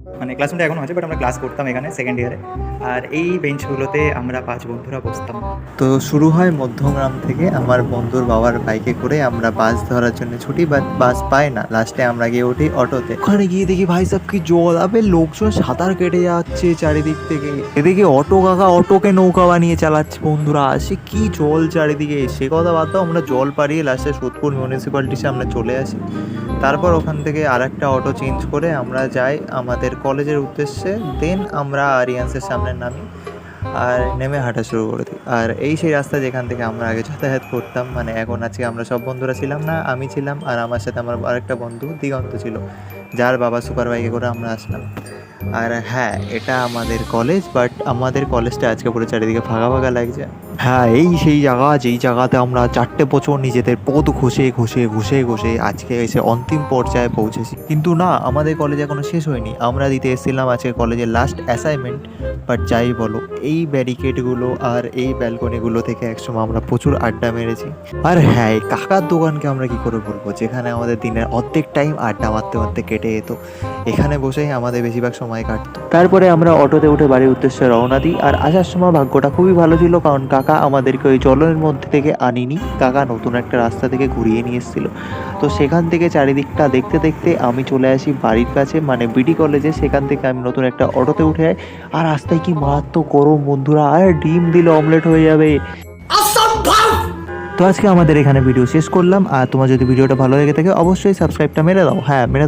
মানে ক্লাসরুমটা এখনও আছে, বাট আমরা ক্লাস করতাম এখানে সেকেন্ড ইয়ারে। আর এই বেঞ্চগুলোতে আমরা 5 বন্ধুরা বসতাম। তো শুরু হয় মধ্যমগ্রাম থেকে। আমার বন্ধুর বাবার বাইকে করে আমরা বাস ধরার জন্য ছুটি, বাট বাস পাই না। লাস্টে আমরা গিয়ে উঠি অটোতে। ওখানে গিয়ে দেখি ভাই সাহেব কি জল, আবে লোকজন সাঁতার কেটে যাচ্ছে চারিদিক থেকে। এদিকে অটো কাকা অটোকে নৌকা বানিয়ে চালাচ্ছে, বন্ধুরা আসে কি জল চারিদিকে। সে কথা বাদ দাও, আমরা জল পাড়িয়ে লাস্টে সোদপুর মিউনিসিপ্যালিটির সামনে চলে আসি। তারপর ওখান থেকে আরেকটা অটো চেঞ্জ করে আমরা যাই আমাদের কলেজের উদ্দেশ্যে। দেন আমরা আরিয়ান্সের সামনে নামি আর নেমে হাঁটা শুরু করে দিই। আর এই সেই রাস্তা যেখান থেকে আমরা আগে যাতায়াত করতাম। মানে এখন আজকে আমরা সব বন্ধুরা ছিলাম না, আমি ছিলাম আর আমার সাথে আমার আরেকটা বন্ধু দিগন্ত ছিল, যার বাবা সুপার বাইকে করে আমরা আসলাম। আর হ্যাঁ, এটা আমাদের কলেজ, বাট আমাদের কলেজটা আজকে পুরো চারিদিকে ফাঁকা ফাঁকা লাগছে। হ্যাঁ, এই সেই জায়গা যেই জায়গাতে আমরা 4টে বছর নিজেদের পথ ঘষে আজকে এসে অন্তিম পর্যায়ে পৌঁছেছি। কিন্তু না, আমাদের কলেজ এখনো শেষ হয়নি। আমরা দিতে এসেছিলাম আজকে কলেজের লাস্ট অ্যাসাইনমেন্ট। বাট যাই বলো, এই ব্যারিকেডগুলো আর এই ব্যালকনিগুলো থেকে একসময় আমরা প্রচুর আড্ডা মেরেছি। আর হ্যাঁ, এই কাকার দোকানকে আমরা কি করে বলবো, যেখানে আমাদের দিনের অর্ধেক টাইম আড্ডা মারতে মারতে কেটে যেত। এখানে বসেই আমাদের বেশিরভাগ সময় কাটতো। তারপরে আমরা অটোতে উঠে বাড়ির উদ্দেশ্যে রওনা দিই। আর আসার সময় ভাগ্যটা খুবই ভালো ছিল, কারণ কাকা আমাদেরকে ওই জলের মধ্যে থেকে আনিনি। কাকা নতুন একটা রাস্তা থেকে ঘুরিয়ে নিয়ে এসেছিল। তো সেখান থেকে চারিদিকটা দেখতে দেখতে আমি চলে আসি বাড়ির কাছে, মানে বিডি কলেজে। সেখান থেকে আমি নতুন একটা অটোতে উঠে যাই। আর রাস্তায় কি মারাত্মক গরম, বন্ধুরা, আর ডিম দিলে অমলেট হয়ে যাবে। তো আজকে আমাদের এখানে ভিডিও শেষ করলাম। আর তোমার যদি ভিডিওটা ভালো লেগে থাকে অবশ্যই সাবস্ক্রাইবটা মেরে দাও। হ্যাঁ, মেরে দাও।